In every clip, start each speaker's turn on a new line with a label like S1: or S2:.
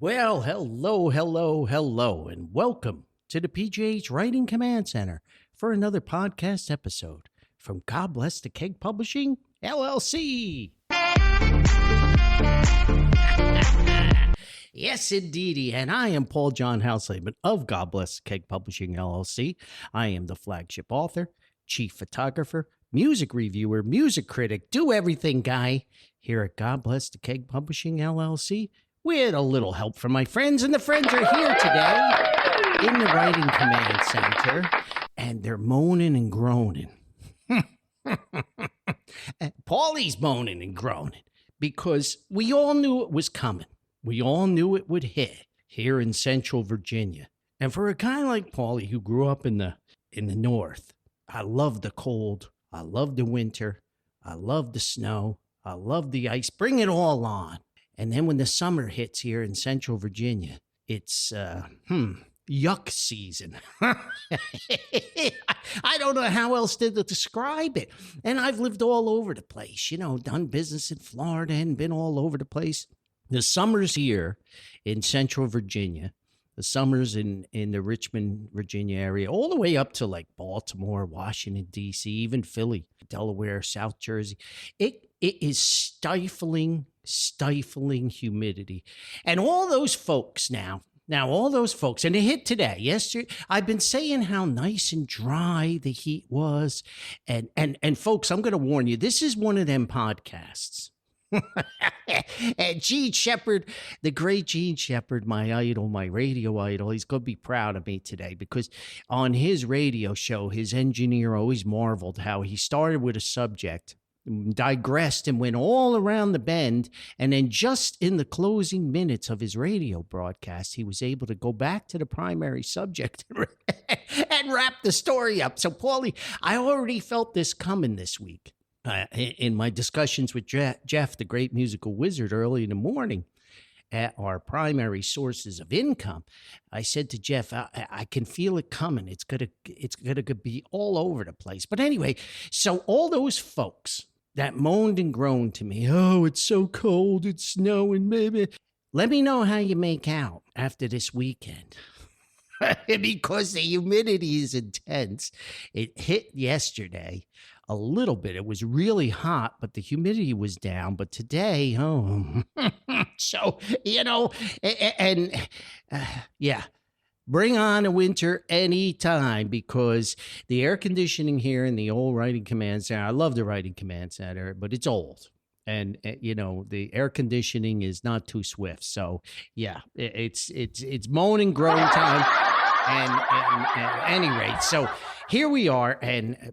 S1: Well, hello, and welcome to the PGH Writing Command Center for another podcast episode from God Bless the Keg Publishing, LLC. Yes, indeedy, and I am Paul John Househaven of God Bless the Keg Publishing, LLC. I am the flagship author, chief photographer, music reviewer, music critic, do everything guy here at God Bless the Keg Publishing, LLC. With a little help from my friends, and the friends are here today in the Writing Command Center, and they're moaning and groaning. Paulie's moaning and groaning because we all knew it was coming. We all knew it would hit here in Central Virginia. And for a guy like Paulie who grew up in the North, I love the cold, I love the winter, I love the snow, I love the ice. Bring it all on. And then when the summer hits here in Central Virginia, it's, yuck season. I don't know how else to describe it. And I've lived all over the place, done business in Florida and been all over the place. The summers here in Central Virginia, the summers in the Richmond, Virginia area, all the way up to like Baltimore, Washington, D.C., even Philly, Delaware, South Jersey. It is stifling humidity. And all those folks now all those folks, and it hit today, yesterday, I've been saying how nice and dry the heat was. And folks, I'm going to warn you, this is one of them podcasts. And Gene Shepard, the great Gene Shepard, my idol, my radio idol, he's going to be proud of me today because on his radio show, his engineer always marveled how he started with a subject, digressed and went all around the bend, and then just in the closing minutes of his radio broadcast, he was able to go back to the primary subject and wrap the story up. So, Paulie, I already felt this coming this week. In my discussions with Jeff, the great musical wizard, early in the morning at our primary sources of income, I said to Jeff, I can feel it coming. It's gonna be all over the place. But anyway, so all those folks that moaned and groaned to me, oh, it's so cold, it's snowing, baby. Let me know how you make out after this weekend. Because the humidity is intense. It hit yesterday a little bit. It was really hot, but the humidity was down. But today, so, bring on a winter anytime because the air conditioning here in the old Writing Command Center, I love the Writing Command Center, but it's old. And, the air conditioning is not too swift. So, yeah, it's moan and groan time. And at any rate, so here we are. And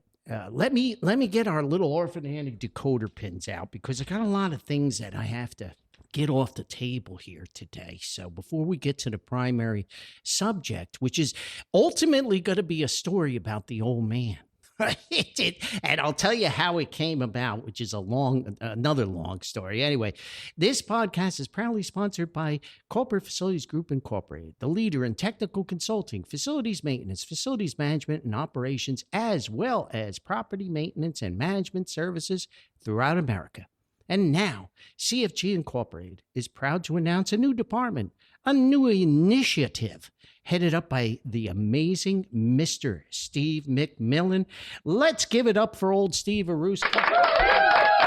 S1: let me get our little orphan Annie decoder pins out because I got a lot of things that I have to get off the table here today. So before we get to the primary subject, which is ultimately going to be a story about the old man. And I'll tell you how it came about, which is another long story. Anyway, this podcast is proudly sponsored by Corporate Facilities Group Incorporated, the leader in technical consulting, facilities maintenance, facilities management, and operations, as well as property maintenance and management services throughout America. And now, CFG Incorporated is proud to announce a new department, a new initiative headed up by the amazing Mr. Steve McMillan. Let's give it up for old Steve Aruska.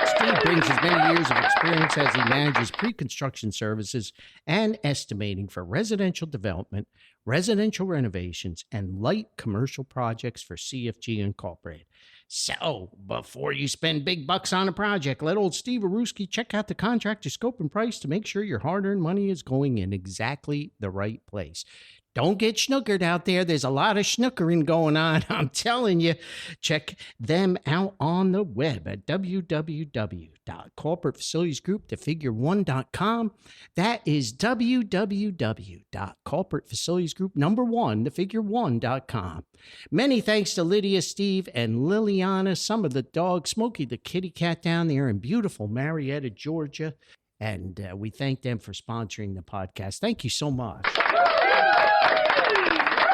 S1: Steve brings as many years of experience as he manages pre-construction services and estimating for residential development, residential renovations, and light commercial projects for CFG Incorporated. So, before you spend big bucks on a project, let old Steve Aruski check out the contractor scope and price to make sure your hard-earned money is going in exactly the right place. Don't get snookered out there. There's a lot of snookering going on. I'm telling you. Check them out on the web at www.corporatefacilitiesgroup1.com. That is www.corporatefacilitiesgroup1.com. Many thanks to Lydia, Steve, and Liliana, some of the dogs, Smokey the kitty cat down there in beautiful Marietta, Georgia. And we thank them for sponsoring the podcast. Thank you so much.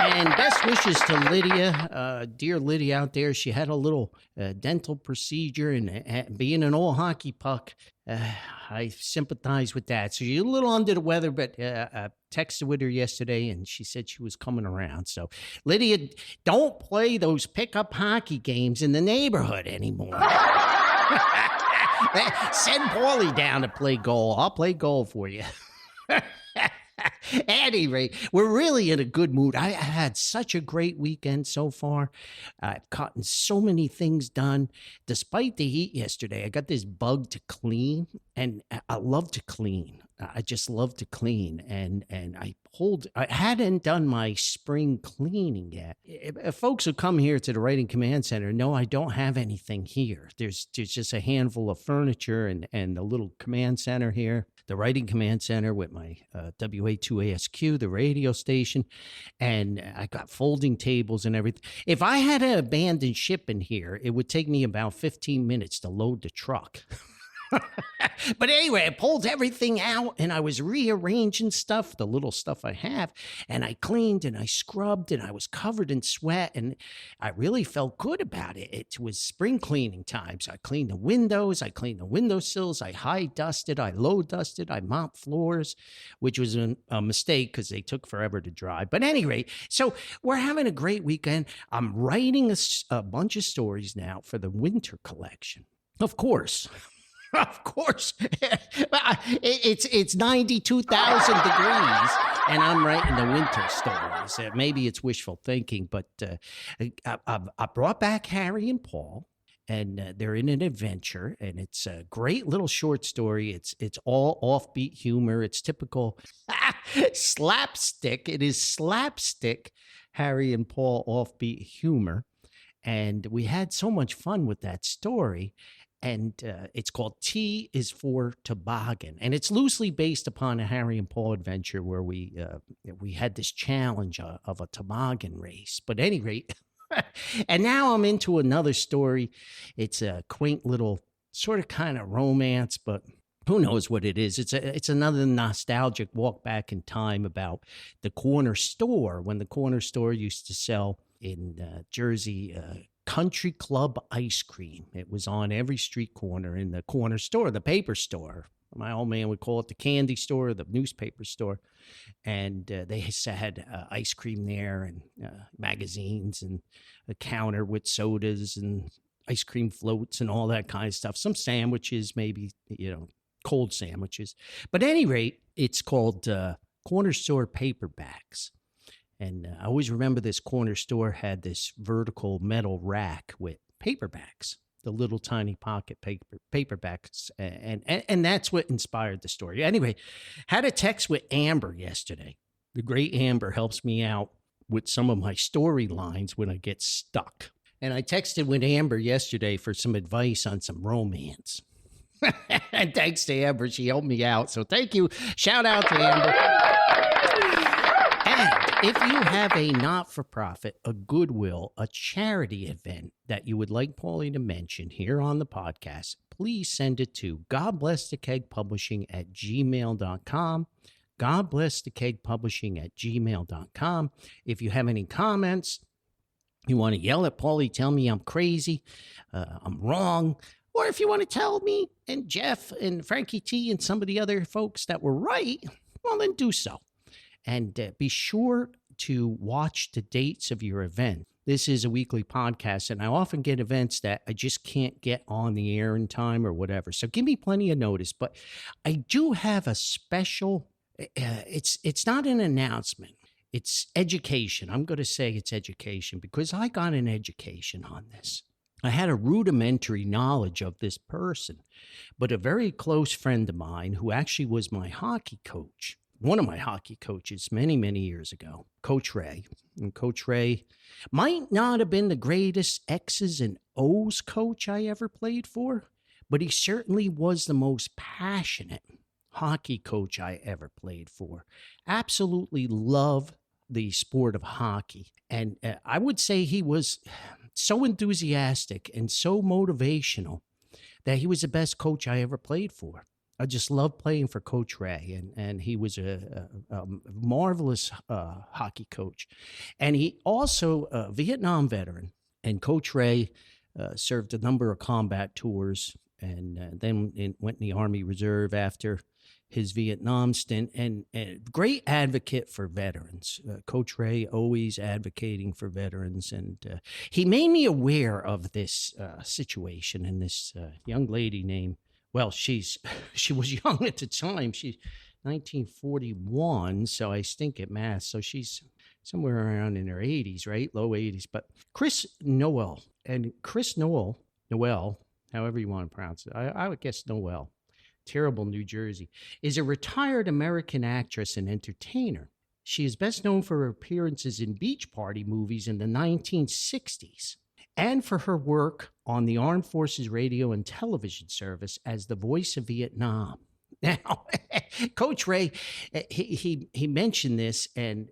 S1: And best wishes to Lydia, dear Lydia out there. She had a little dental procedure, and being an old hockey puck, I sympathize with that. So you're a little under the weather, but I texted with her yesterday, and she said she was coming around. So, Lydia, don't play those pickup hockey games in the neighborhood anymore. Send Paulie down to play goal. I'll play goal for you. Anyway, we're really in a good mood. I had such a great weekend so far. I've gotten so many things done. Despite the heat yesterday, I got this bug to clean, and I love to clean. I just love to clean, and I hadn't done my spring cleaning yet. If folks who come here to the Writing Command Center know I don't have anything here. There's just a handful of furniture and the little command center here, the Writing Command Center with my WA2ASQ, the radio station, and I got folding tables and everything. If I had to abandon ship in here, it would take me about 15 minutes to load the truck. But anyway, I pulled everything out and I was rearranging stuff, the little stuff I have, and I cleaned and I scrubbed and I was covered in sweat and I really felt good about it. It was spring cleaning time. So I cleaned the windows, I cleaned the windowsills, I high dusted, I low dusted, I mopped floors, which was a mistake because they took forever to dry. But anyway, so we're having a great weekend. I'm writing a bunch of stories now for the winter collection. Of course. Of course, it's 92,000 degrees, and I'm writing the winter stories. Maybe it's wishful thinking, but I brought back Harry and Paul, and they're in an adventure, and it's a great little short story. It's all offbeat humor. It's typical slapstick. It is slapstick Harry and Paul offbeat humor, and we had so much fun with that story. And it's called T is for Toboggan. And it's loosely based upon a Harry and Paul adventure where we had this challenge of a toboggan race. But at any rate, and now I'm into another story. It's a quaint little sort of kind of romance, but who knows what it is. It's another nostalgic walk back in time about the corner store, when the corner store used to sell in Jersey country club ice cream. It was on every street corner in the corner store, the paper store. My old man would call it the candy store, the newspaper store. And they had ice cream there and magazines and a counter with sodas and ice cream floats and all that kind of stuff. Some sandwiches, maybe, cold sandwiches. But at any rate, it's called Corner Store Paperbacks. And I always remember this corner store had this vertical metal rack with paperbacks, the little tiny pocket paperbacks. And that's what inspired the story. Anyway, had a text with Amber yesterday. The great Amber helps me out with some of my storylines when I get stuck. And I texted with Amber yesterday for some advice on some romance. And thanks to Amber, she helped me out. So thank you. Shout out to Amber. And if you have a not-for-profit, a goodwill, a charity event that you would like Paulie to mention here on the podcast, please send it to godblessthekegpublishing@gmail.com. godblessthekegpublishing@gmail.com. If you have any comments, you want to yell at Paulie, tell me I'm crazy, I'm wrong, or if you want to tell me and Jeff and Frankie T and some of the other folks that were right, well, then do so. And be sure to watch the dates of your event. This is a weekly podcast, and I often get events that I just can't get on the air in time or whatever. So give me plenty of notice. But I do have a special, it's not an announcement. It's education. I'm going to say it's education because I got an education on this. I had a rudimentary knowledge of this person, but a very close friend of mine who actually was my hockey coach, one of my hockey coaches many, many years ago, Coach Ray. And Coach Ray might not have been the greatest X's and O's coach I ever played for, but he certainly was the most passionate hockey coach I ever played for. Absolutely loved the sport of hockey. And I would say he was so enthusiastic and so motivational that he was the best coach I ever played for. I just loved playing for Coach Ray, and he was a marvelous hockey coach. And he also a Vietnam veteran. And Coach Ray served a number of combat tours, and went in the Army Reserve after his Vietnam stint, and great advocate for veterans. Coach Ray always advocating for veterans, and he made me aware of this situation. And this young lady named, well, she was young at the time. She's 1941, so I stink at math. So she's somewhere around in her 80s, right? Low 80s. But Chris Noel, however you want to pronounce it, I would guess Noel, Terrible, New Jersey, is a retired American actress and entertainer. She is best known for her appearances in beach party movies in the 1960s and for her work on the Armed Forces Radio and Television Service as the voice of Vietnam. Now, Coach Ray, he mentioned this, and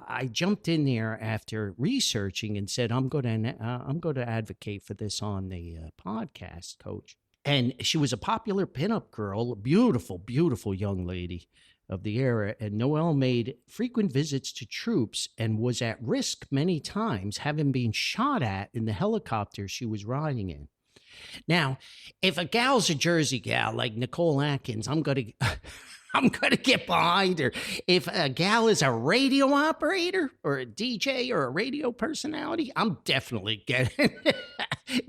S1: I jumped in there after researching and said, I'm going to advocate for this on the podcast, Coach. And she was a popular pinup girl, a beautiful, beautiful young lady of the era. And Noelle made frequent visits to troops and was at risk many times, having been shot at in the helicopter she was riding in. Now, if a gal's a Jersey gal like Nicole Atkins, I'm gonna get behind her. If a gal is a radio operator or a DJ or a radio personality, I'm definitely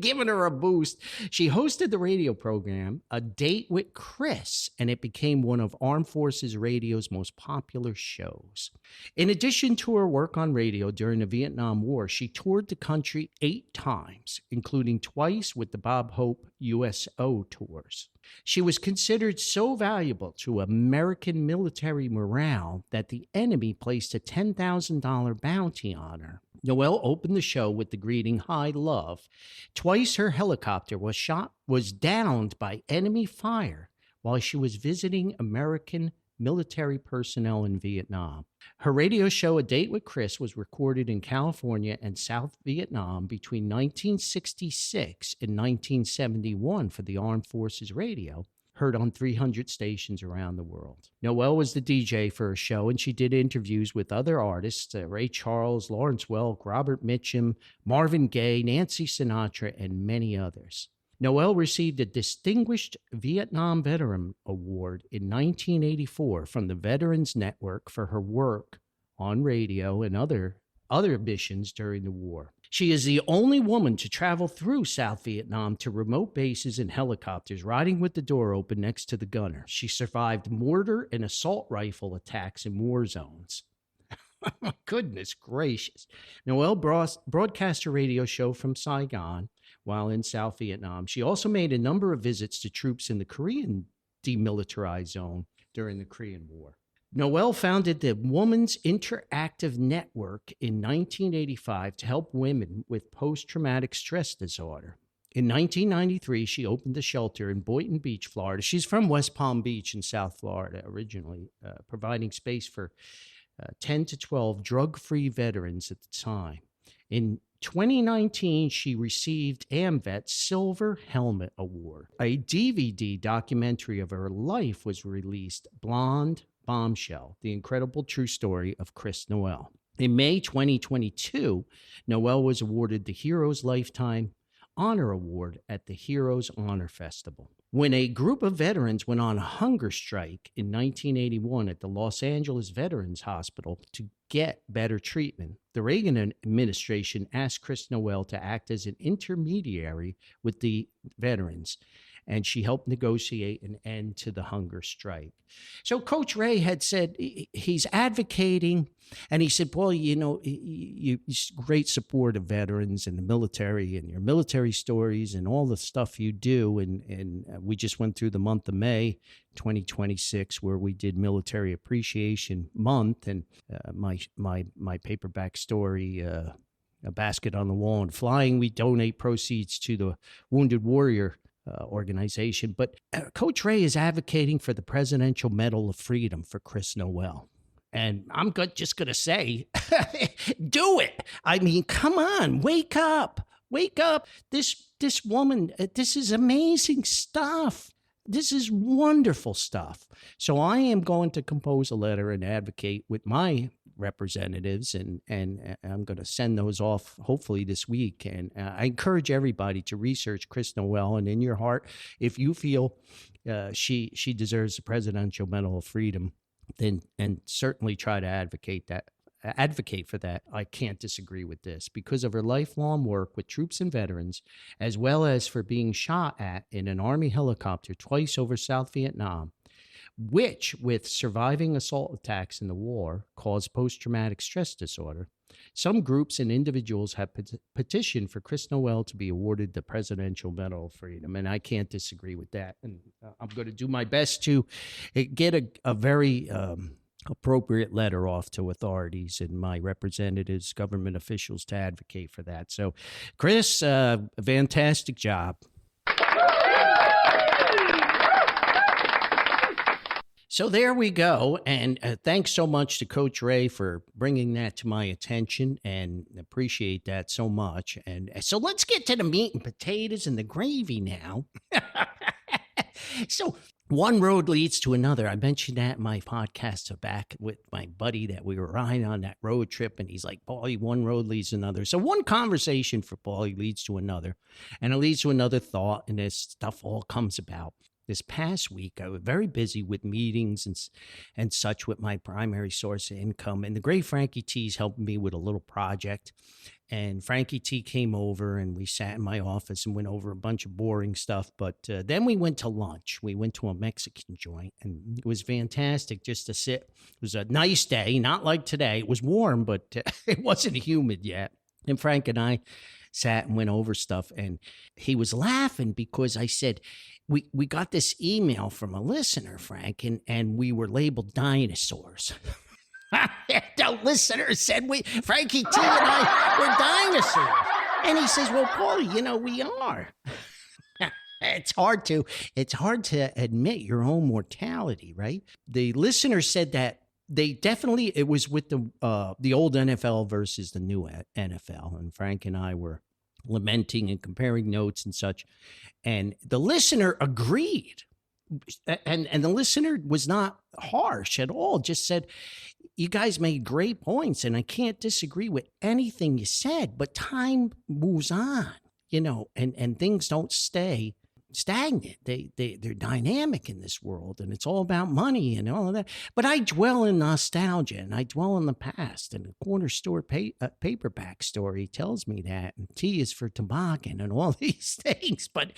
S1: giving her a boost. She hosted the radio program A Date with Chris, and it became one of Armed Forces Radio's most popular shows. In addition to her work on radio during the Vietnam War, she toured the country 8 times, including twice with the Bob Hope USO tours. She was considered so valuable to American military morale that the enemy placed a $10,000 bounty on her. Noelle opened the show with the greeting, "Hi, love." Twice her helicopter was downed by enemy fire while she was visiting American military personnel in Vietnam. Her radio show, A Date with Chris, was recorded in California and South Vietnam between 1966 and 1971 for the Armed Forces Radio, heard on 300 stations around the world. Noelle was the DJ for her show, and she did interviews with other artists, Ray Charles, Lawrence Welk, Robert Mitchum, Marvin Gaye, Nancy Sinatra, and many others. Noelle received a Distinguished Vietnam Veteran Award in 1984 from the Veterans Network for her work on radio and other missions during the war. She is the only woman to travel through South Vietnam to remote bases in helicopters, riding with the door open next to the gunner. She survived mortar and assault rifle attacks in war zones. Goodness gracious. Noelle broadcast a radio show from Saigon while in South Vietnam. She also made a number of visits to troops in the Korean demilitarized zone during the Korean War. Noelle founded the Women's Interactive Network in 1985 to help women with post-traumatic stress disorder. In 1993, she opened a shelter in Boynton Beach, Florida. She's from West Palm Beach in South Florida originally, providing space for 10 to 12 drug-free veterans at the time. In 2019, she received AMVET's Silver Helmet Award. A DVD documentary of her life was released, Blonde Bombshell, the incredible true story of Chris Noelle. In May 2022, Noelle was awarded the Heroes Lifetime Honor Award at the Heroes Honor Festival. When a group of veterans went on a hunger strike in 1981 at the Los Angeles Veterans Hospital to get better treatment, the Reagan administration asked Chris Noelle to act as an intermediary with the veterans, and she helped negotiate an end to the hunger strike. So Coach Ray had said he's advocating, and he said, "Boy, you know, you great support of veterans and the military and your military stories and all the stuff you do." And we just went through the month of May 2026 where we did Military Appreciation Month, and my paperback story, A Basket on the Wall and Flying, we donate proceeds to the Wounded Warrior organization. But Coach Ray is advocating for the Presidential Medal of Freedom for Chris Noelle. And I'm just going to say, do it. I mean, come on, wake up. Wake up. This woman, this is amazing stuff. This is wonderful stuff. So I am going to compose a letter and advocate with my representatives, and I'm going to send those off hopefully this week. And I encourage everybody to research Chris Noel, and in your heart, if you feel she deserves the Presidential Medal of Freedom, then and certainly try to advocate for that. I can't disagree with this because of her lifelong work with troops and veterans, as well as for being shot at in an Army helicopter twice over South Vietnam, which, with surviving assault attacks in the war, caused post-traumatic stress disorder. Some groups and individuals have petitioned for Chris Noel to be awarded the Presidential Medal of Freedom, and I can't disagree with that. And I'm going to do my best to get a very appropriate letter off to authorities and my representatives, government officials, to advocate for that. So, Chris, fantastic job. So there we go. And thanks so much to Coach Ray for bringing that to my attention, and appreciate that so much. And so let's get to the meat and potatoes and the gravy now. So one road leads to another. I mentioned that in my podcast back with my buddy that we were riding on that road trip. And he's like, Paulie, one road leads to another. So one conversation for Paulie leads to another, and it leads to another thought. And this stuff all comes about. This past week, I was very busy with meetings and such with my primary source of income. And the great Frankie T's helping me with a little project. And Frankie T came over and we sat in my office and went over a bunch of boring stuff. But then we went to lunch. We went to a Mexican joint, and it was fantastic just to sit. It was a nice day, not like today. It was warm, but it wasn't humid yet. And Frank and I sat and went over stuff, and he was laughing because I said, we got this email from a listener, Frank, and we were labeled dinosaurs. The listener said Frankie T and I were dinosaurs. And he says, well, Paulie, we are. It's hard to admit your own mortality, right? The listener said that it was with the old NFL versus the new NFL. And Frank and I were lamenting and comparing notes and such. And the listener agreed. And the listener was not harsh at all, just said, you guys made great points, and I can't disagree with anything you said, but time moves on, and things don't stay stagnant. They're dynamic in this world, and it's all about money and all of that. But I dwell in nostalgia, and I dwell in the past, and the corner store paperback story tells me that, and T is for toboggan and all these things. But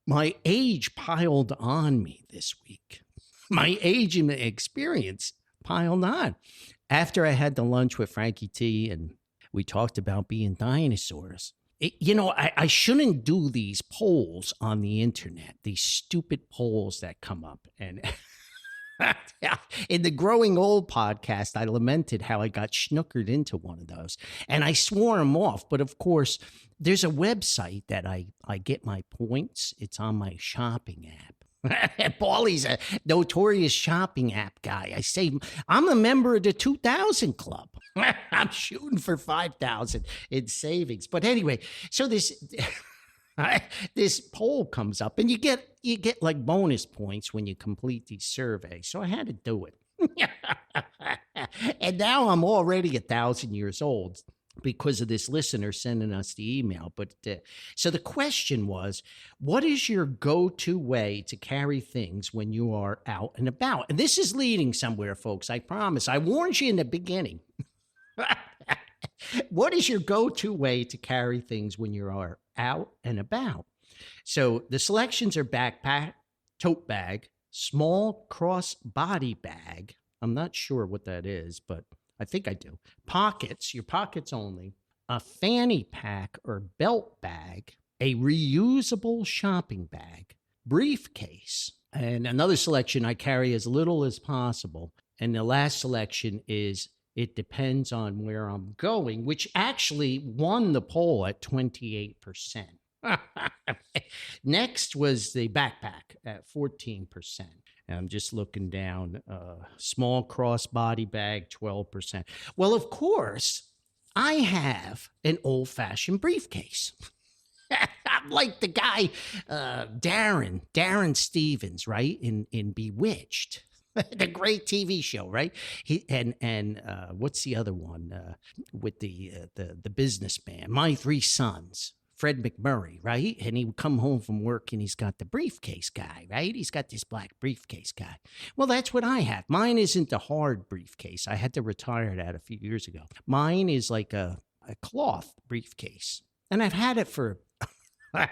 S1: my age piled on me this week. My age and experience piled on. After I had the lunch with Frankie T and we talked about being dinosaurs, I shouldn't do these polls on the internet, these stupid polls that come up. And in the Growing Old podcast, I lamented how I got snookered into one of those, and I swore them off. But of course, there's a website that I get my points. It's on my shopping app. Paulie's a notorious shopping app guy. I say I'm a member of the 2000 Club. I'm shooting for 5,000 in savings. But anyway, so this poll comes up, and you get like bonus points when you complete these surveys. So I had to do it. And now I'm already 1,000 years old because of this listener sending us the email. But so the question was, what is your go-to way to carry things when you are out and about? And this is leading somewhere, folks. I promise. I warned you in the beginning. What is your go-to way to carry things when you are out and about? So the selections are backpack, tote bag, small cross body bag. I'm not sure what that is, but I think I do. Pockets, your pockets only, a fanny pack or belt bag, a reusable shopping bag, briefcase, and another selection, I carry as little as possible. And the last selection is, it depends on where I'm going, which actually won the poll at 28%. Next was the backpack at 14%. And I'm just looking down, small crossbody bag, 12%. Well, of course, I have an old-fashioned briefcase. I'm like the guy, Darren Stevens, right? In Bewitched, the great TV show, right? What's the other one with the businessman? My Three Sons. Fred McMurray, right? And he would come home from work and he's got the briefcase guy, right? He's got this black briefcase guy. Well, that's what I have. Mine isn't a hard briefcase. I had to retire that a few years ago. Mine is like a cloth briefcase. And I've had it for, I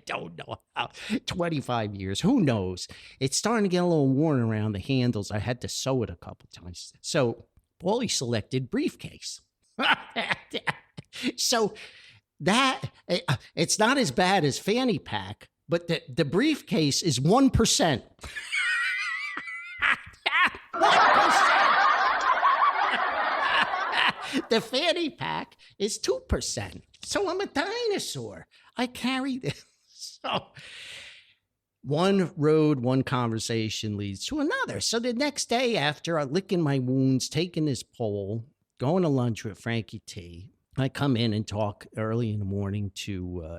S1: don't know how, 25 years. Who knows? It's starting to get a little worn around the handles. I had to sew it a couple times. So Paulie selected briefcase. So that it's not as bad as fanny pack, but the briefcase is 1%. 1%. The fanny pack is 2%. So I'm a dinosaur. I carry this. So one road, one conversation leads to another. So the next day, after licking my wounds, taking this pole, going to lunch with Frankie T, I come in and talk early in the morning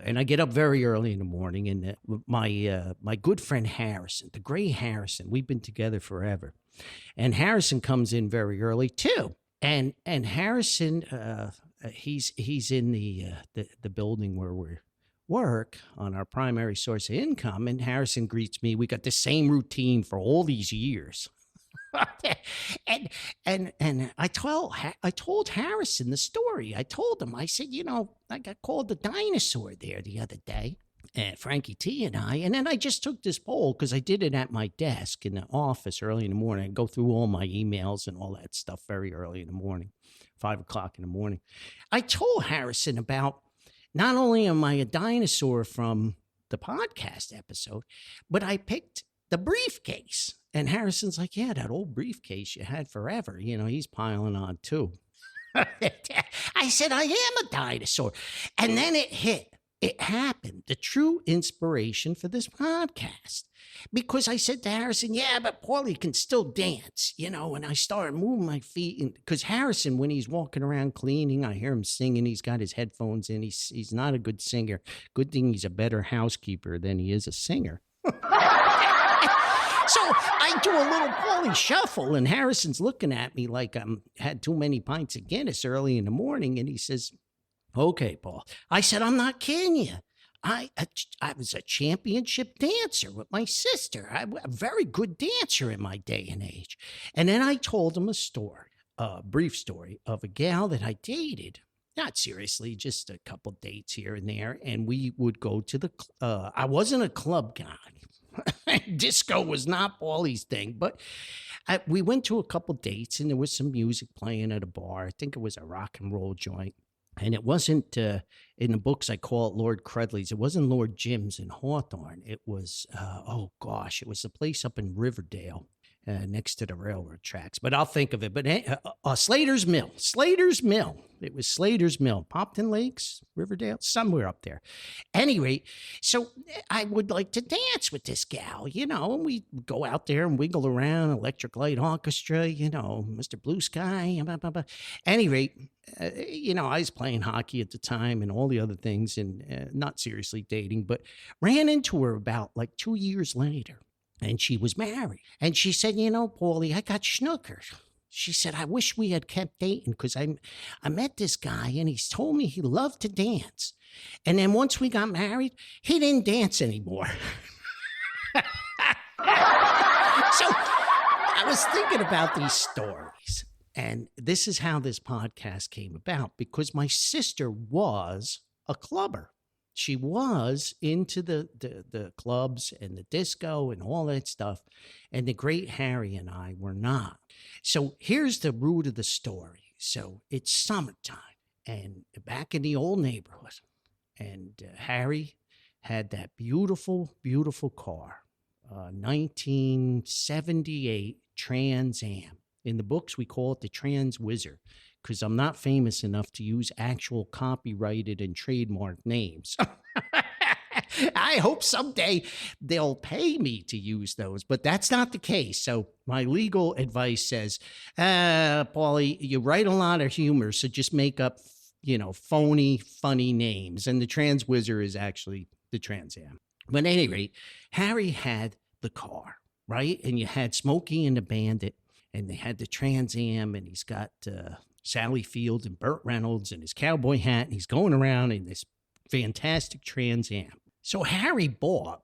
S1: and I get up very early in the morning. And my good friend Harrison, the great Harrison, we've been together forever. And Harrison comes in very early too. And Harrison, he's in the building where we work on our primary source of income. And Harrison greets me. We got the same routine for all these years. and I told Harrison the story. I told him, I said, I got called the dinosaur there the other day, Frankie T and I. And then I just took this poll because I did it at my desk in the office early in the morning. I go through all my emails and all that stuff very early in the morning, 5 o'clock in the morning. I told Harrison about, not only am I a dinosaur from the podcast episode, but I picked the briefcase. And Harrison's like, yeah, that old briefcase you had forever. He's piling on too. I said, I am a dinosaur. And then it hit. It happened. The true inspiration for this podcast. Because I said to Harrison, yeah, but Paulie can still dance, and I started moving my feet. Because Harrison, when he's walking around cleaning, I hear him singing. He's got his headphones in. He's not a good singer. Good thing he's a better housekeeper than he is a singer. So I do a little Paulie shuffle, and Harrison's looking at me like I'm had too many pints of Guinness early in the morning, and he says, okay, Paul. I said, I'm not kidding you. I was a championship dancer with my sister. I'm a very good dancer in my day and age. And then I told him a brief story of a gal that I dated. Not seriously, just a couple dates here and there. And we would go to I wasn't a club guy. Disco was not Paulie's thing, but we went to a couple dates and there was some music playing at a bar. I think it was a rock and roll joint. And it wasn't, in the books, I call it Lord Crudley's. It wasn't Lord Jim's in Hawthorne. It was, it was a place up in Riverdale. Next to the railroad tracks, but I'll think of it. But Slater's Mill. It was Slater's Mill. Popton Lakes, Riverdale, somewhere up there. Anyway, so I would like to dance with this gal, and we go out there and wiggle around, Electric Light Orchestra, Mr. Blue Sky. Blah, blah, blah. Anyway, I was playing hockey at the time and all the other things and not seriously dating, but ran into her about like 2 years later. And she was married. And she said, Paulie, I got snookered. She said, I wish we had kept dating because I met this guy and he's told me he loved to dance. And then once we got married, he didn't dance anymore. So I was thinking about these stories. And this is how this podcast came about because my sister was a clubber. She was into the clubs and the disco and all that stuff. And the great Harry and I were not. So here's the root of the story. So it's summertime and back in the old neighborhood. And Harry had that beautiful, beautiful car, 1978 Trans Am. In the books, we call it the Trans Wizard. Because I'm not famous enough to use actual copyrighted and trademarked names. I hope someday they'll pay me to use those, but that's not the case. So my legal advice says, Paulie, you write a lot of humor, so just make up phony, funny names. And the Trans Whizzer is actually the Trans Am. But at any rate, Harry had the car, right? And you had Smokey and the Bandit, and they had the Trans Am, and he's got Sally Field and Burt Reynolds and his cowboy hat, and he's going around in this fantastic Trans Am. So Harry bought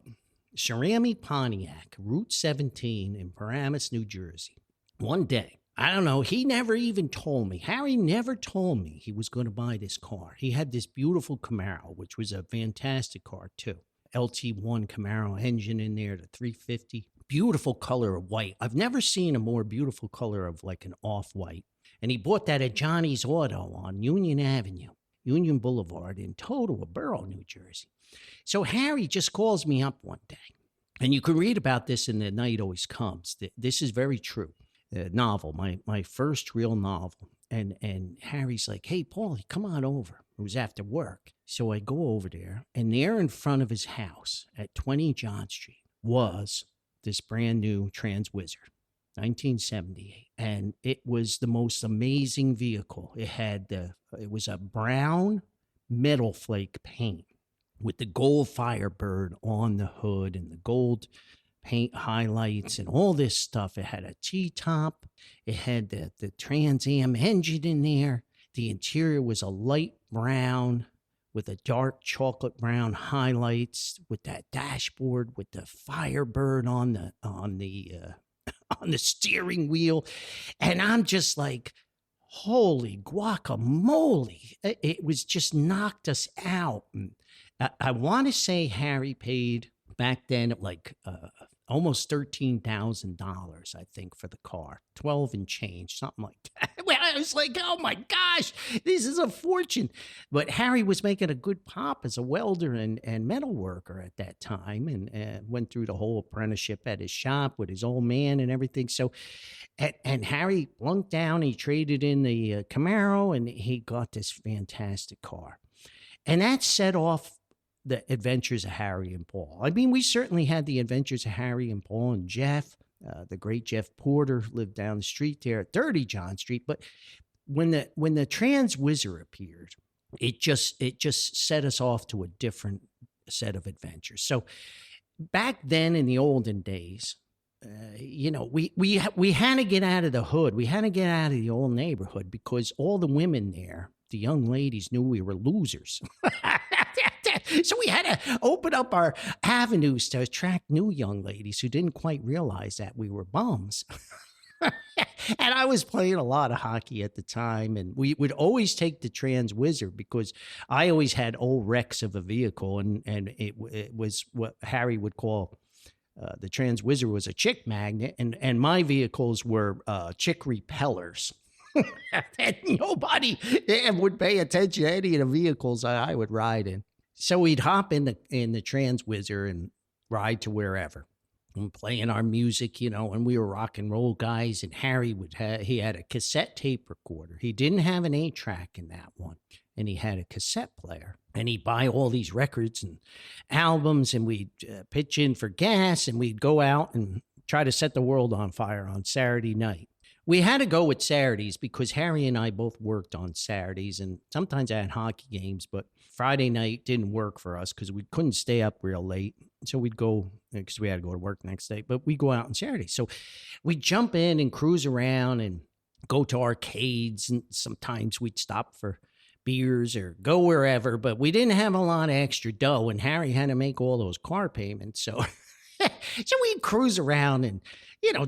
S1: Cerami Pontiac, Route 17 in Paramus, New Jersey. One day, I don't know, he never even told me. Harry never told me he was going to buy this car. He had this beautiful Camaro, which was a fantastic car too. LT1 Camaro engine in there, the 350. Beautiful color of white. I've never seen a more beautiful color of like an off-white. And he bought that at Johnny's Auto on Union Avenue, Union Boulevard in Borough, New Jersey. So Harry just calls me up one day. And you can read about this in The Night Always Comes. This is very true. Novel, my first real novel. And Harry's like, hey, Paulie, come on over. It was after work. So I go over there, and there in front of his house at 20 John Street was this brand new Trans Whizzer, 1978. And it was the most amazing vehicle. It was a brown metal flake paint with the gold Firebird on the hood and the gold paint highlights and all this stuff. It had a T-top. It had the Trans Am engine in there. The interior was a light brown with a dark chocolate brown highlights, with that dashboard with the Firebird on the steering wheel. And I'm just like, holy guacamole. It was just knocked us out. And I want to say Harry paid back then like almost $13,000, I think, for the car, 12 and change, something like that. Well, I was like, oh my gosh, this is a fortune. But Harry was making a good pop as a welder and metal worker at that time, and went through the whole apprenticeship at his shop with his old man and everything. So, and Harry plunked down, he traded in the Camaro, and he got this fantastic car. And that set off the adventures of Harry and Paul. I mean, we certainly had the adventures of Harry and Paul and Jeff. The great Jeff Porter lived down the street there at 30 John Street. But when the Trans Whizzer appeared, it just set us off to a different set of adventures. So back then in the olden days, we had to get out of the hood. We had to get out of the old neighborhood because all the women there, the young ladies, knew we were losers. So we had to open up our avenues to attract new young ladies who didn't quite realize that we were bums. And I was playing a lot of hockey at the time, and we would always take the Trans Whizzer because I always had old wrecks of a vehicle, and it was what Harry would call the Trans Whizzer was a chick magnet, and my vehicles were chick repellers. And nobody would pay attention to any of the vehicles I would ride in. So we'd hop in the Trans Whizzer and ride to wherever and playing our music, and we were rock and roll guys. And Harry he had a cassette tape recorder. He didn't have an 8-track in that one, and he had a cassette player. And he'd buy all these records and albums, and we'd pitch in for gas, and we'd go out and try to set the world on fire on Saturday night. We had to go with Saturdays because Harry and I both worked on Saturdays, and sometimes I had hockey games, but Friday night didn't work for us because we couldn't stay up real late. So we'd go, because we had to go to work the next day, but we'd go out on Saturday. So we'd jump in and cruise around and go to arcades, and sometimes we'd stop for beers or go wherever, but we didn't have a lot of extra dough, and Harry had to make all those car payments. So we'd cruise around and,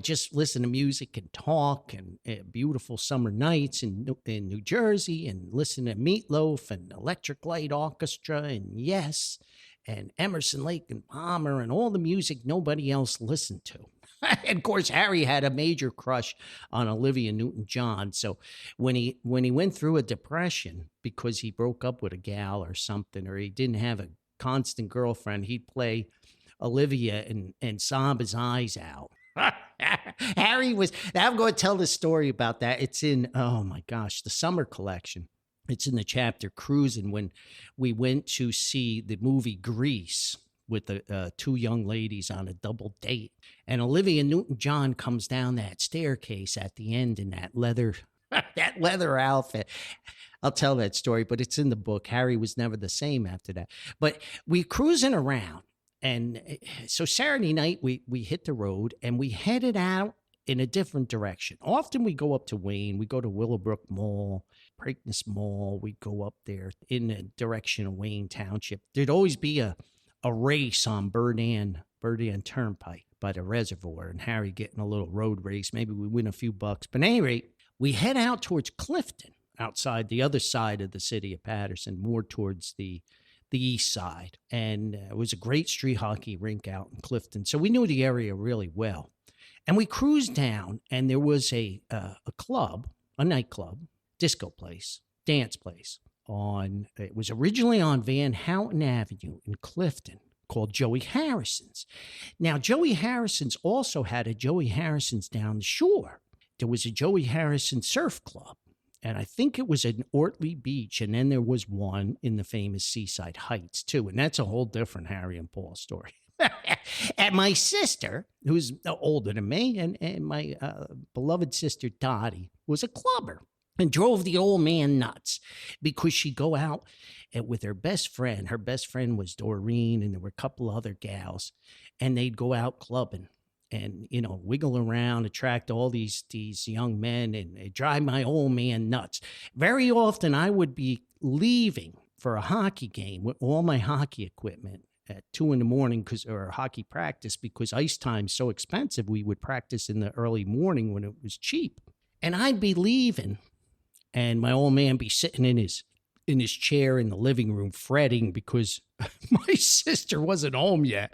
S1: just listen to music and talk, and beautiful summer nights in New Jersey, and listen to Meatloaf and Electric Light Orchestra and Yes and Emerson, Lake and Palmer, and all the music nobody else listened to. And of course, Harry had a major crush on Olivia Newton-John. So when he went through a depression because he broke up with a gal or something, or he didn't have a constant girlfriend, he'd play Olivia and sob his eyes out. Harry was, I'm going to tell the story about that. It's in, oh my gosh, the summer collection. It's in the chapter Cruising, when we went to see the movie Grease with the two young ladies on a double date. And Olivia Newton-John comes down that staircase at the end in that leather outfit. I'll tell that story, but it's in the book. Harry was never the same after that. But we cruising around, and so Saturday night we hit the road and we headed out in a different direction. Often we go up to Wayne, we go to Willowbrook Mall, Preakness Mall. We go up there in the direction of Wayne Township. There'd always be a race on Burdan Turnpike by the reservoir, and Harry getting a little road race. Maybe we win a few bucks. But at any rate, we head out towards Clifton, outside the other side of the city of Patterson, more towards the east side. And it was a great street hockey rink out in Clifton. So we knew the area really well. And we cruised down, and there was a club, a nightclub, disco place, dance place. It was originally on Van Houten Avenue in Clifton, called Joey Harrison's. Now, Joey Harrison's also had a Joey Harrison's down the shore. There was a Joey Harrison Surf Club, and I think it was in Ortley Beach, and then there was one in the famous Seaside Heights, too, and that's a whole different Harry and Paul story. And my sister, who's older than me, and my beloved sister Dottie, was a clubber and drove the old man nuts because she'd go out with her best friend. Her best friend was Doreen, and there were a couple other gals, and they'd go out clubbing and, wiggle around, attract all these young men, and it drive my old man nuts. Very often I would be leaving for a hockey game with all my hockey equipment at 2 a.m. or hockey practice, because ice time's so expensive. We would practice in the early morning when it was cheap. And I'd be leaving, and my old man be sitting in his chair in the living room fretting because my sister wasn't home yet.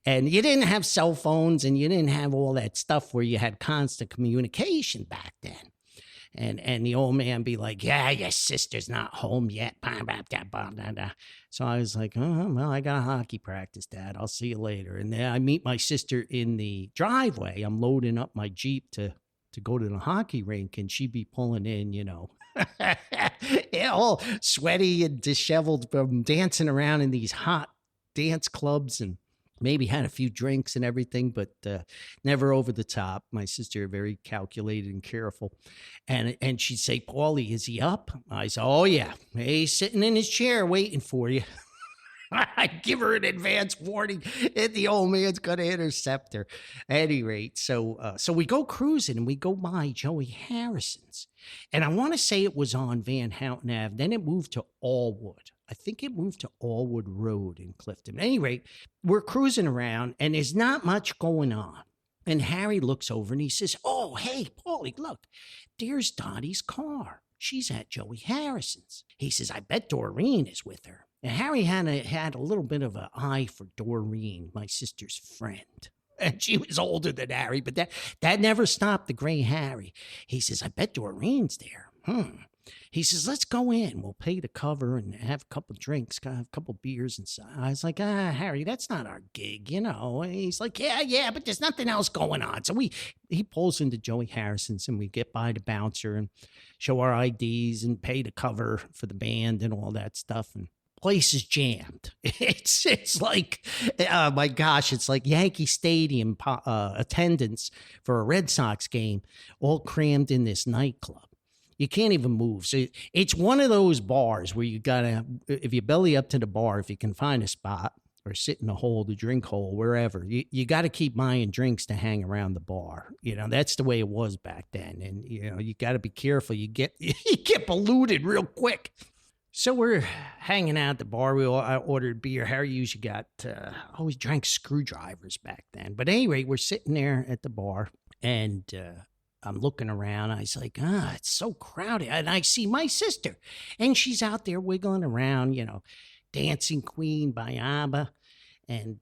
S1: And you didn't have cell phones, and you didn't have all that stuff where you had constant communication back then. And the old man be like, yeah, your sister's not home yet. So I was like, oh, well, I got a hockey practice, Dad. I'll see you later. And then I meet my sister in the driveway. I'm loading up my Jeep to go to the hockey rink, and she'd be pulling in, all sweaty and disheveled from dancing around in these hot dance clubs, and maybe had a few drinks and everything, but never over the top. My sister, very calculated and careful. And she'd say, Paulie, is he up? I said, oh, yeah. He's sitting in his chair waiting for you. I'd give her an advance warning, and the old man's going to intercept her. At any rate, so we go cruising, and we go by Joey Harrison's. And I want to say it was on Van Houten Ave. Then it moved to Allwood. I think it moved to Allwood Road in Clifton. At any rate, we're cruising around, and there's not much going on. And Harry looks over, and he says, oh, hey, Paulie, look, there's Dottie's car. She's at Joey Harrison's. He says, I bet Doreen is with her. And Harry had a little bit of an eye for Doreen, my sister's friend. And she was older than Harry, but that never stopped the gray Harry. He says, I bet Doreen's there. He says, let's go in. We'll pay the cover and have a couple drinks, have a couple beers inside. I was like, Harry, that's not our gig, And he's like, yeah, but there's nothing else going on. So he pulls into Joey Harrison's, and we get by the bouncer and show our IDs and pay the cover for the band and all that stuff. And place is jammed. It's like, oh my gosh, it's like Yankee Stadium attendance for a Red Sox game, all crammed in this nightclub. You can't even move. So it's one of those bars where you gotta, if you belly up to the bar, if you can find a spot, or sit in a hole, the drink hole, wherever, you got to keep buying drinks to hang around the bar. That's the way it was back then. And, you got to be careful. You get polluted real quick. So we're hanging out at the bar. I ordered beer. Harry usually always drank screwdrivers back then. But anyway, we're sitting there at the bar, and I'm looking around. I was like, it's so crowded. And I see my sister, and she's out there wiggling around, Dancing Queen by ABBA, and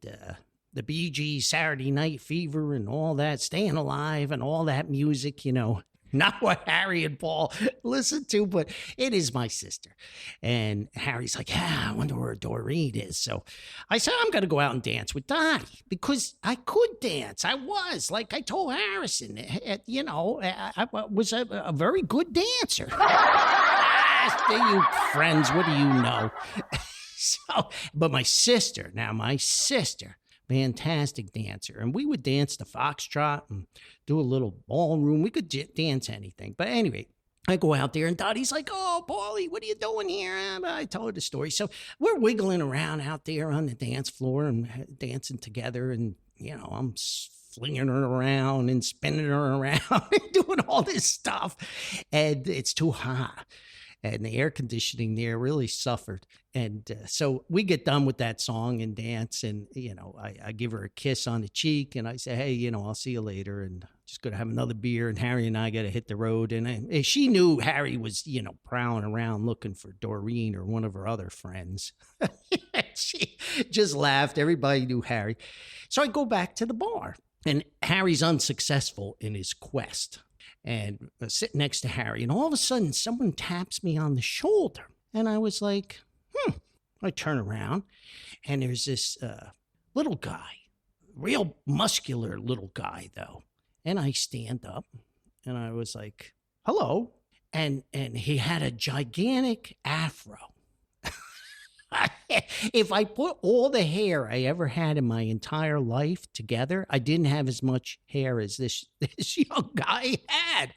S1: the Bee Gees, Saturday Night Fever, and all that, Staying Alive, and all that music, Not what Harry and Paul listen to, but it is my sister. And Harry's like, I wonder where Doreen is. So I said, I'm going to go out and dance with Dottie, because I could dance. I was, like I told Harrison, I was a very good dancer. You friends, what do you know? But my sister, fantastic dancer. And we would dance the foxtrot and do a little ballroom. We could dance anything. But anyway, I go out there and Dottie's like, "Oh, Paulie, what are you doing here?" I tell her the story. So we're wiggling around out there on the dance floor and dancing together. And, I'm flinging her around and spinning her around and doing all this stuff. And it's too hot. And the air conditioning there really suffered. And so we get done with that song and dance. And, I give her a kiss on the cheek and I say, "Hey, I'll see you later. And just going to have another beer. And Harry and I got to hit the road." And she knew Harry was, prowling around looking for Doreen or one of her other friends. She just laughed. Everybody knew Harry. So I go back to the bar and Harry's unsuccessful in his quest. And sitting next to Harry, and all of a sudden someone taps me on the shoulder. And I was like, I turn around and there's this little guy, real muscular little guy though. And I stand up and I was like, "Hello." And he had a gigantic afro. If I put all the hair I ever had in my entire life together, I didn't have as much hair as this young guy had.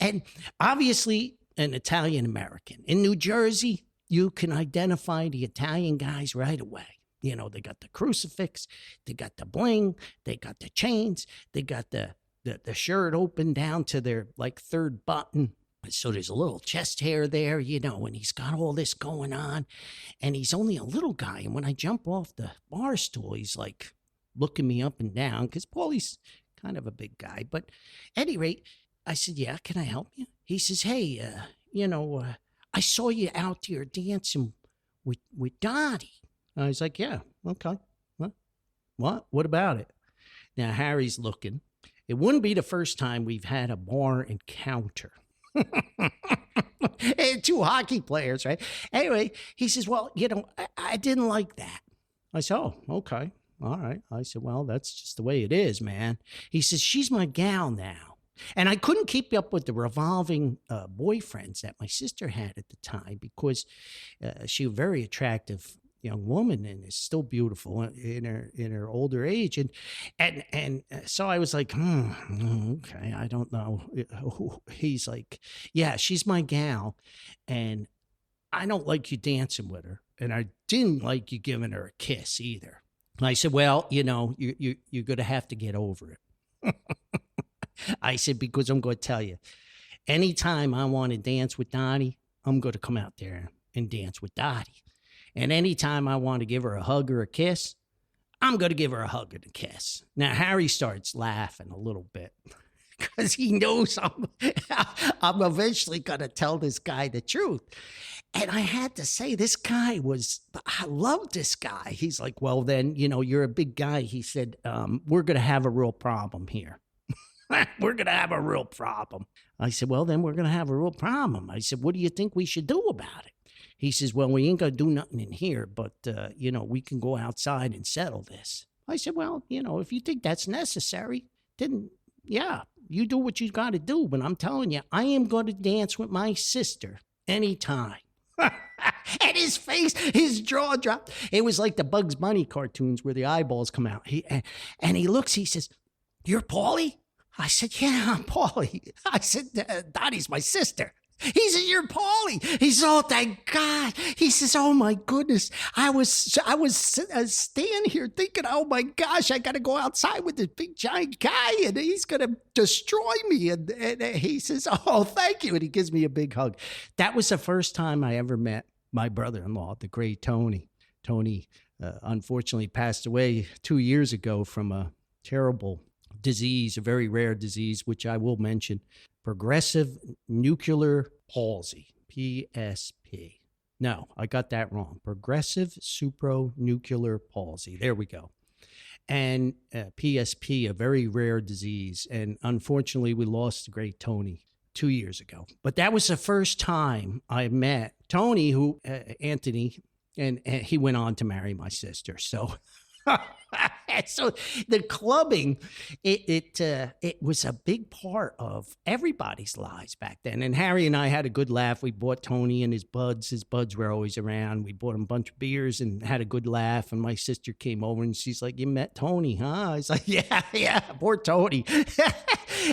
S1: And obviously an Italian American. In New Jersey, you can identify the Italian guys right away. They got the crucifix, they got the bling, they got the chains, they got the shirt open down to their like third button. So there's a little chest hair there, and he's got all this going on. And he's only a little guy. And when I jump off the bar stool, he's like looking me up and down because Paulie's kind of a big guy. But at any rate, I said, "Yeah, can I help you?" He says, "Hey, I saw you out there dancing with Dottie." I was like, "Yeah, okay. What? What about it?" Now, Harry's looking. It wouldn't be the first time we've had a bar encounter. Two hockey players, right? Anyway, he says, "Well, I didn't like that." I said, "Oh, okay. All right." I said, "Well, that's just the way it is, man." He says, "She's my gal now." And I couldn't keep up with the revolving boyfriends that my sister had at the time because she was a very attractive young woman and is still beautiful in her older age. And so I was like, okay, I don't know. He's like, "Yeah, she's my gal. And I don't like you dancing with her. And I didn't like you giving her a kiss either." And I said, "Well, you're going to have to get over it." I said, "Because I'm going to tell you, anytime I want to dance with Dottie, I'm going to come out there and dance with Dottie. And anytime I want to give her a hug or a kiss, I'm going to give her a hug and a kiss." Now, Harry starts laughing a little bit because he knows I'm eventually going to tell this guy the truth. And I had to say, I love this guy. He's like, "Well, then, you're a big guy." He said, "We're going to have a real problem here." "We're going to have a real problem." I said, "Well, then we're going to have a real problem." I said, "What do you think we should do about it?" He says, "Well, we ain't going to do nothing in here, but, we can go outside and settle this." I said, "Well, if you think that's necessary, then, yeah, you do what you got to do. But I'm telling you, I am going to dance with my sister anytime." And his face, his jaw dropped. It was like the Bugs Bunny cartoons where the eyeballs come out. And he looks, he says, "You're Paulie?" I said, "Yeah, I'm Paulie." I said, "Dottie's my sister." He says, "You're Paulie." He says, "Oh, thank God." He says, "Oh my goodness. I was standing here thinking, oh my gosh, I got to go outside with this big giant guy and he's going to destroy me." And he says, "Oh, thank you." And he gives me a big hug. That was the first time I ever met my brother-in-law, the great Tony. Tony, unfortunately passed away 2 years ago from a terrible disease, a very rare disease, which I will mention. Progressive nuclear palsy, PSP. No, I got that wrong. Progressive supranuclear palsy. There we go. And PSP, a very rare disease. And unfortunately, we lost the great Tony 2 years ago. But that was the first time I met Tony, Anthony, and he went on to marry my sister. So So the clubbing, it was a big part of everybody's lives back then. And Harry and I had a good laugh. We bought Tony and his buds. His buds were always around. We bought him a bunch of beers and had a good laugh. And my sister came over and she's like, "You met Tony, huh?" I was like, yeah, poor Tony.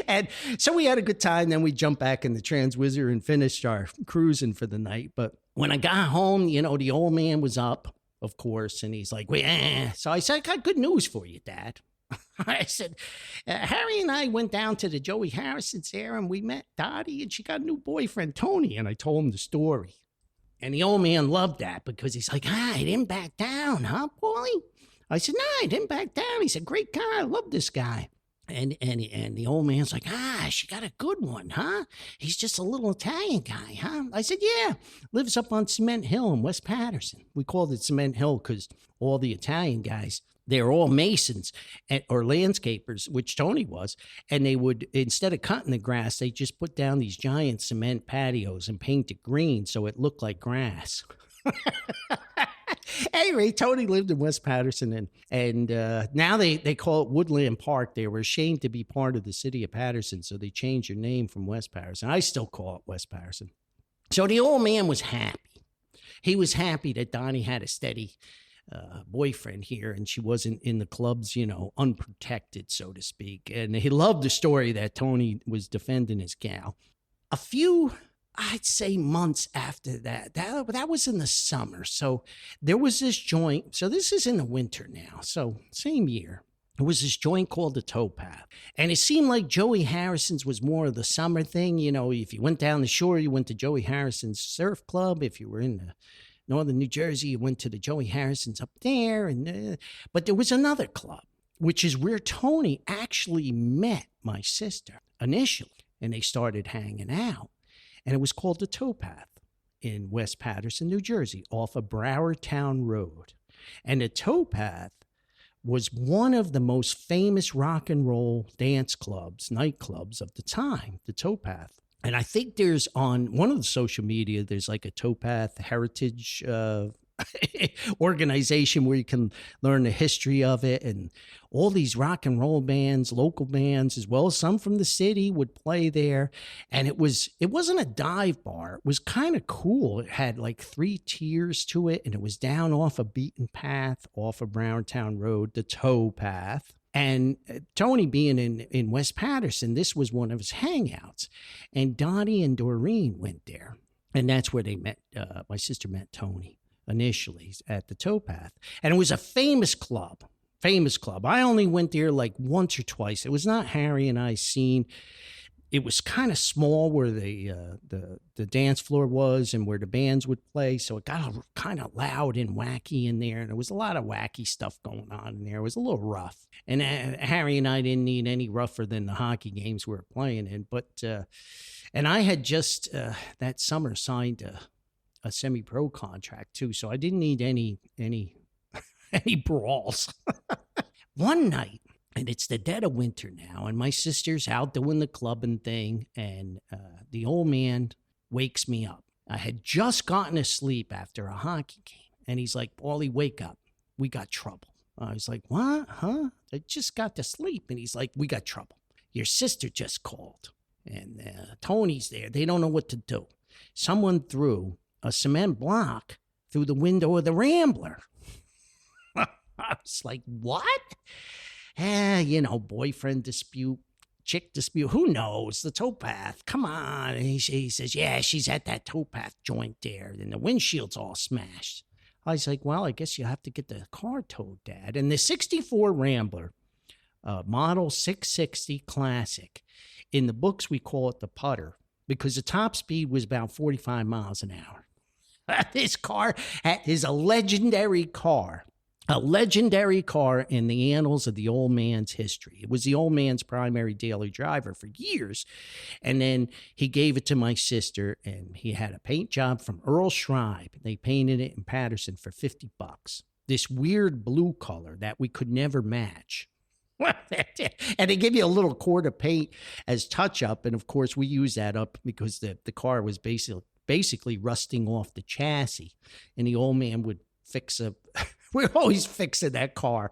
S1: And so we had a good time. Then we jumped back in the Transwizard and finished our cruising for the night. But when I got home, the old man was up, of course, and he's like, So I said, "I got good news for you, Dad." I said, "Harry and I went down to the Joey Harrison's there and we met Dottie and she got a new boyfriend, Tony." And I told him the story. And the old man loved that because he's like, "I didn't back down, huh, Paulie?" I said, "No, I didn't back down." He said, "Great guy. I love this guy." And the old man's like, "She got a good one, huh? He's just a little Italian guy, huh?" I said, "Yeah, lives up on Cement Hill in West Patterson." We called it Cement Hill because all the Italian guys, they're all masons or landscapers, which Tony was. And they would, instead of cutting the grass, they just put down these giant cement patios and paint it green so it looked like grass. Anyway, Tony lived in West Patterson, and now they call it Woodland Park. They were ashamed to be part of the city of Patterson, so they changed their name from West Patterson. I still call it West Patterson. So the old man was happy. He was happy that Donnie had a steady boyfriend here, and she wasn't in the clubs, unprotected, so to speak. And he loved the story that Tony was defending his gal. A few, I'd say, months after that was in the summer. So there was this joint. So this is in the winter now. So same year. There was this joint called the Towpath. And it seemed like Joey Harrison's was more of the summer thing. If you went down the shore, you went to Joey Harrison's surf club. If you were in the northern New Jersey, you went to the Joey Harrison's up there. But there was another club, which is where Tony actually met my sister initially. And they started hanging out. And it was called the Towpath in West Patterson, New Jersey, off of Browardtown Road. And the Towpath was one of the most famous rock and roll dance clubs, nightclubs of the time, the Towpath. And I think there's on one of the social media, there's like a Towpath heritage organization where you can learn the history of it, and all these rock and roll bands, local bands, as well as some from the city would play there. And it wasn't a dive bar. It was kind of cool. It had like 3 tiers to it, and it was down off a beaten path off of Browardtown Road, the Towpath. And Tony being in West Patterson, this was one of his hangouts. And Dottie and Doreen went there. And that's where they met, my sister met Tony initially at the Towpath. And it was a famous club. I only went there like once or twice. It was not Harry and I's scene. It was kind of small where the dance floor was and where the bands would play. So it got kind of loud and wacky in there. And there was a lot of wacky stuff going on in there. It was a little rough. And Harry and I didn't need any rougher than the hockey games we were playing in. But, and I had just that summer signed a semi-pro contract too. So I didn't need any brawls. One night, and it's the dead of winter now, and my sister's out doing the clubbing thing, and the old man wakes me up. I had just gotten to sleep after a hockey game, and he's like, "Paulie, wake up. We got trouble." I was like, "What? Huh?" I just got to sleep, and he's like, "We got trouble. Your sister just called, and Tony's there. They don't know what to do. Someone threw a cement block through the window of the Rambler." I was like, "What?" Boyfriend dispute, chick dispute, who knows? The Towpath, come on. And he says, "Yeah, she's at that Towpath joint there, and the windshield's all smashed." I was like, "Well, I guess you have to get the car towed, Dad." And the 64 Rambler, model 660 Classic, in the books we call it the putter, because the top speed was about 45 miles an hour. This car is a legendary car. A legendary car in the annals of the old man's history. It was the old man's primary daily driver for years. And then he gave it to my sister, and he had a paint job from Earl Schreiber. They painted it in Patterson for $50. This weird blue color that we could never match. And they give you a little quart of paint as touch-up. And, of course, we use that up because the car was basically rusting off the chassis. And the old man would fix We're always fixing that car.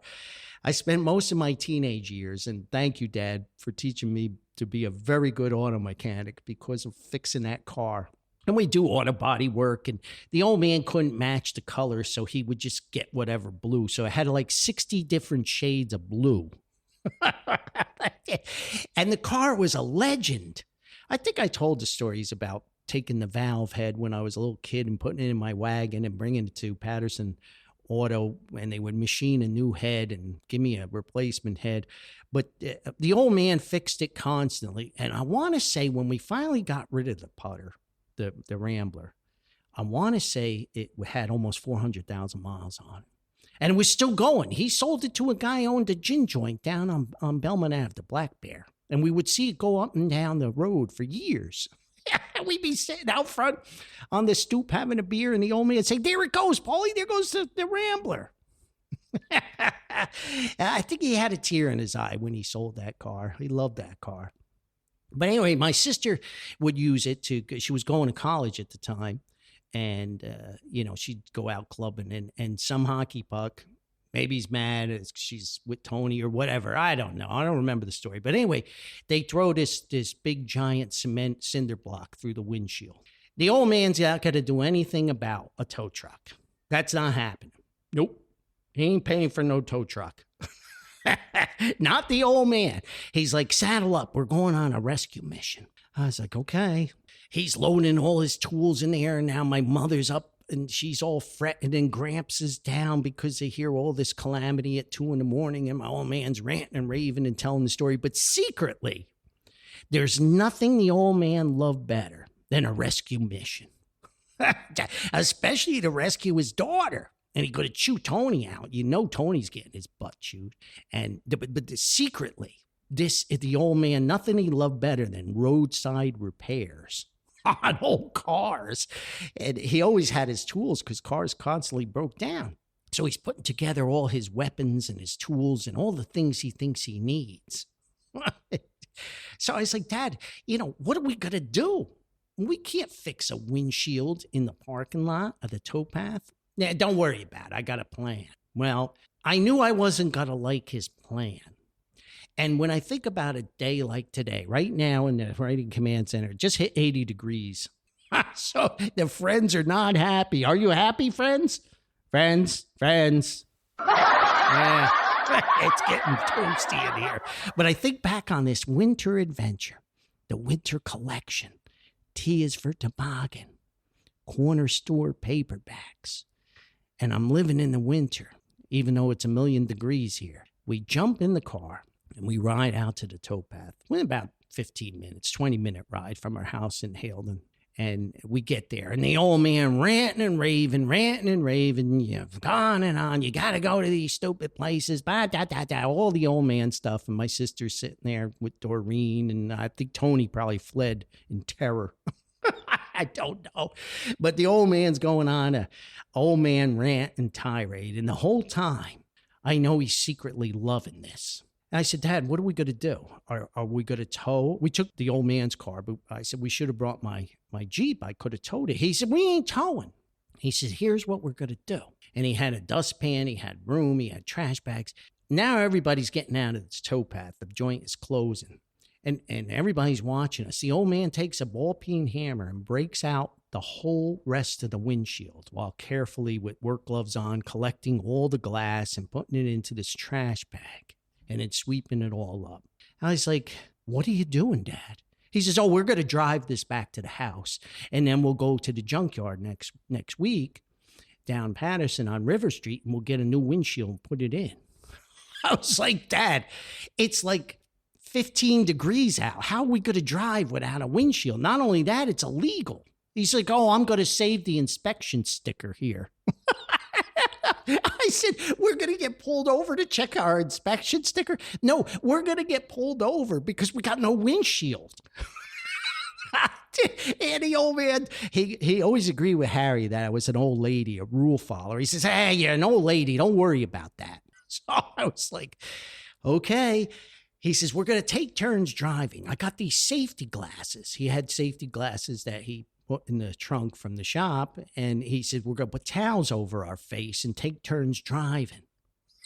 S1: I spent most of my teenage years, and thank you, Dad, for teaching me to be a very good auto mechanic because of fixing that car. And we do auto body work, and the old man couldn't match the color, so he would just get whatever blue. So I had like 60 different shades of blue. And the car was a legend. I think I told the stories about taking the valve head when I was a little kid and putting it in my wagon and bringing it to Patterson Auto, and they would machine a new head and give me a replacement head. But the old man fixed it constantly. And I want to say when we finally got rid of the putter, the Rambler, I want to say it had almost 400,000 miles on it. And it was still going. He sold it to a guy who owned a gin joint down on Belmont Ave, the Black Bear. And we would see it go up and down the road for years. We'd be sitting out front on the stoop having a beer, and the old man would say, "There it goes, Paulie. There goes the Rambler." I think he had a tear in his eye when he sold that car. He loved that car. But anyway, my sister would use it she was going to college at the time. And, she'd go out clubbing and some hockey puck, maybe he's mad, she's with Tony or whatever. I don't know. I don't remember the story. But anyway, they throw this big giant cement cinder block through the windshield. The old man's not going to do anything about a tow truck. That's not happening. Nope. He ain't paying for no tow truck. Not the old man. He's like, "Saddle up. We're going on a rescue mission." I was like, okay. He's loading all his tools in there, and now my mother's up and she's all fretting, and Gramps is down because they hear all this calamity at 2 a.m, and my old man's ranting and raving and telling the story. But secretly, there's nothing the old man loved better than a rescue mission, especially to rescue his daughter. And he could have chewed Tony out. Tony's getting his butt chewed. But secretly, the old man, nothing he loved better than roadside repairs on old cars. And he always had his tools because cars constantly broke down. So he's putting together all his weapons and his tools and all the things he thinks he needs. So I was like, "Dad, what are we going to do? We can't fix a windshield in the parking lot of the towpath." "Yeah, don't worry about it. I got a plan." Well, I knew I wasn't going to like his plan. And when I think about a day like today, right now in the writing command center, it just hit 80 degrees. So the friends are not happy. Are you happy, friends? Friends. Yeah, it's getting toasty in here. But I think back on this winter adventure, the winter collection, T is for toboggan, corner store paperbacks. And I'm living in the winter, even though it's 1,000,000 degrees here. We jump in the car and we ride out to the towpath. We're about 15 minutes, 20-minute ride from our house in Halden. And we get there, and the old man ranting and raving, on and on. "You got to go to these stupid places, all the old man stuff." And my sister's sitting there with Doreen, and I think Tony probably fled in terror. I don't know. But the old man's going on a old man rant and tirade. And the whole time, I know he's secretly loving this. And I said, "Dad, what are we going to do? Are we going to tow?" We took the old man's car, but I said, "We should have brought my Jeep. I could have towed it." He said, "We ain't towing." He said, "Here's what we're going to do." And he had a dustpan, he had room, he had trash bags. Now everybody's getting out of this towpath. The joint is closing. And everybody's watching us. The old man takes a ball-peen hammer and breaks out the whole rest of the windshield while carefully, with work gloves on, collecting all the glass and putting it into this trash bag and then sweeping it all up. I was like, "What are you doing, Dad?" He says, "Oh, we're going to drive this back to the house, and then we'll go to the junkyard next week down Patterson on River Street, and we'll get a new windshield and put it in." I was like, "Dad, it's like 15 degrees out. How are we going to drive without a windshield? Not only that, it's illegal." He's like, "Oh, I'm going to save the inspection sticker here." I said, "We're going to get pulled over to check our inspection sticker?" "No, we're going to get pulled over because we got no windshield." And the old man, he always agreed with Harry that I was an old lady, a rule follower. He says, "Hey, you're an old lady. Don't worry about that." So I was like, okay. He says, "We're going to take turns driving. I got these safety glasses." He had safety glasses that he in the trunk from the shop, and he said, we're going to put towels over our face and take turns driving.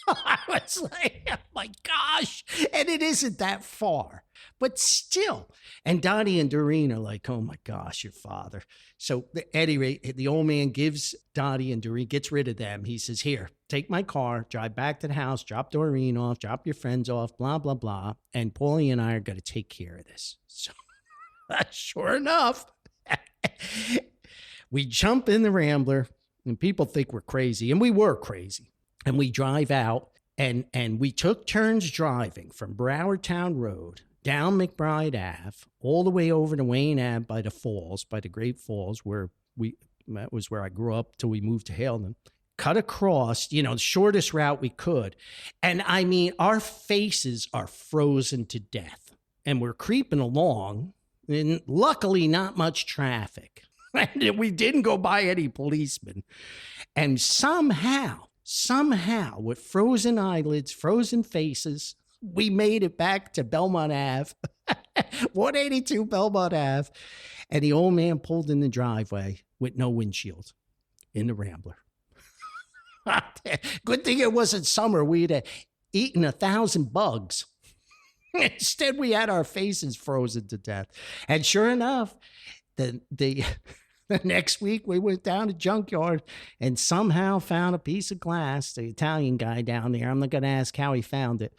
S1: I was like, oh my gosh. And it isn't that far, but still. And Donnie and Doreen are like, oh my gosh, your father. So at any rate, the old man gives Donnie and Doreen, gets rid of them. He says, here, take my car, drive back to the house, drop Doreen off, drop your friends off, blah, blah, blah. And Paulie and I are going to take care of this. So sure enough, we jump in the Rambler, and people think we're crazy, and we were crazy. And we drive out, and we took turns driving from Browardtown Road down McBride Ave, all the way over to Wayne Ave by the falls, by the Great Falls, that was where I grew up till we moved to Haledon. Cut across, the shortest route we could. And I mean, our faces are frozen to death. And we're creeping along, and luckily not much traffic. And we didn't go by any policemen. And somehow, with frozen eyelids, frozen faces, we made it back to Belmont Ave, 182 Belmont Ave. And the old man pulled in the driveway with no windshield in the Rambler. Good thing it wasn't summer. We'd have eaten 1,000 bugs. Instead, we had our faces frozen to death. And sure enough, the next week, we went down to Junkyard and somehow found a piece of glass. The Italian guy down there, I'm not going to ask how he found it.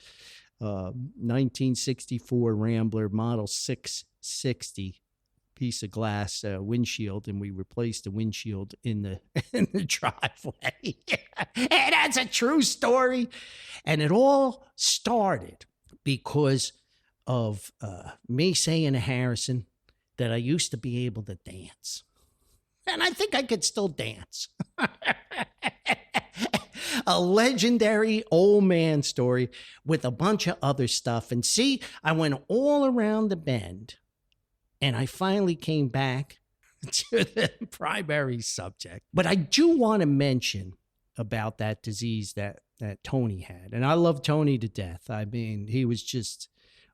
S1: 1964 Rambler Model 660 piece of glass windshield, and we replaced the windshield in the driveway. And that's a true story. And it all started because of me saying to Harrison that I used to be able to dance. And I think I could still dance. A legendary old man story with a bunch of other stuff. And see, I went all around the bend, and I finally came back to the primary subject. But I do want to mention about that disease that Tony had. And I love Tony to death. I mean, he was just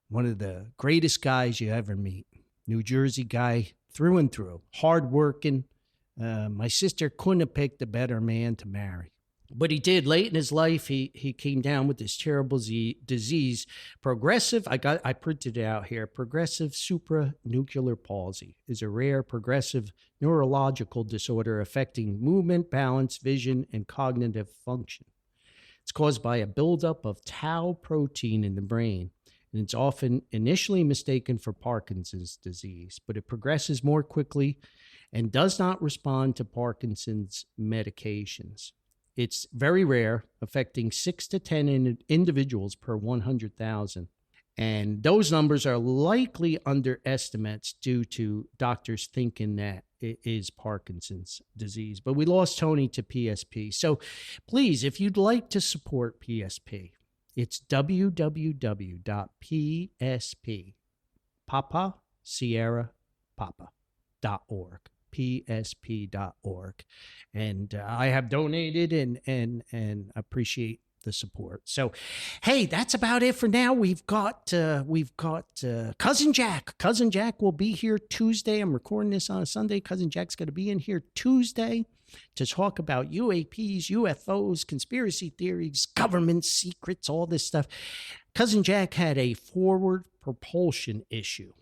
S1: one of the greatest guys you ever meet. New Jersey guy through and through, hardworking. My sister couldn't have picked a better man to marry. But he did. Late in his life, he came down with this terrible disease, progressive. I printed it out here. Progressive supranuclear palsy is a rare progressive neurological disorder affecting movement, balance, vision, and cognitive function. It's caused by a buildup of tau protein in the brain, and it's often initially mistaken for Parkinson's disease, but it progresses more quickly and does not respond to Parkinson's medications. It's very rare, affecting 6 to 10 individuals per 100,000. And those numbers are likely underestimates due to doctors thinking that it is Parkinson's disease. But we lost Tony to PSP. So please, if you'd like to support PSP, it's www.psp.org. psp.org. And I have donated and appreciate the support. So, hey, that's about it for now. We've got Cousin Jack. Cousin Jack will be here Tuesday. I'm recording this on a Sunday. Cousin Jack's going to be in here Tuesday to talk about UAPs, UFOs, conspiracy theories, government secrets, all this stuff. Cousin Jack had a forward propulsion issue.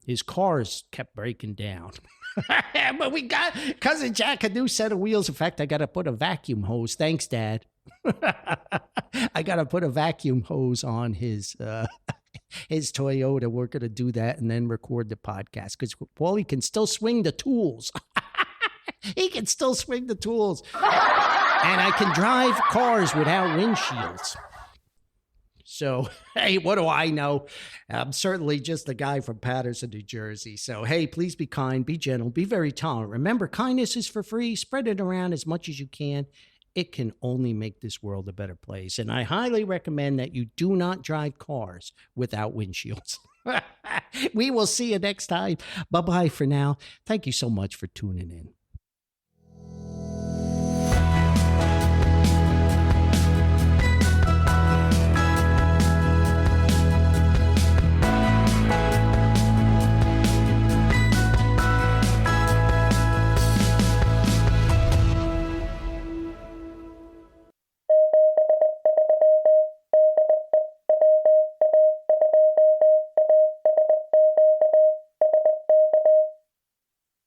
S1: His cars kept breaking down. But we got Cousin Jack a new set of wheels. In fact, I got to put a vacuum hose. Thanks, Dad. I got to put a vacuum hose on his Toyota. We're going to do that and then record the podcast because Paulie can still swing the tools. He can still swing the tools. And I can drive cars without windshields. So, hey, what do I know? I'm certainly just a guy from Paterson, New Jersey. So, hey, please be kind, be gentle, be very tolerant. Remember, kindness is for free. Spread it around as much as you can. It can only make this world a better place. And I highly recommend that you do not drive cars without windshields. We will see you next time. Bye-bye for now. Thank you so much for tuning in.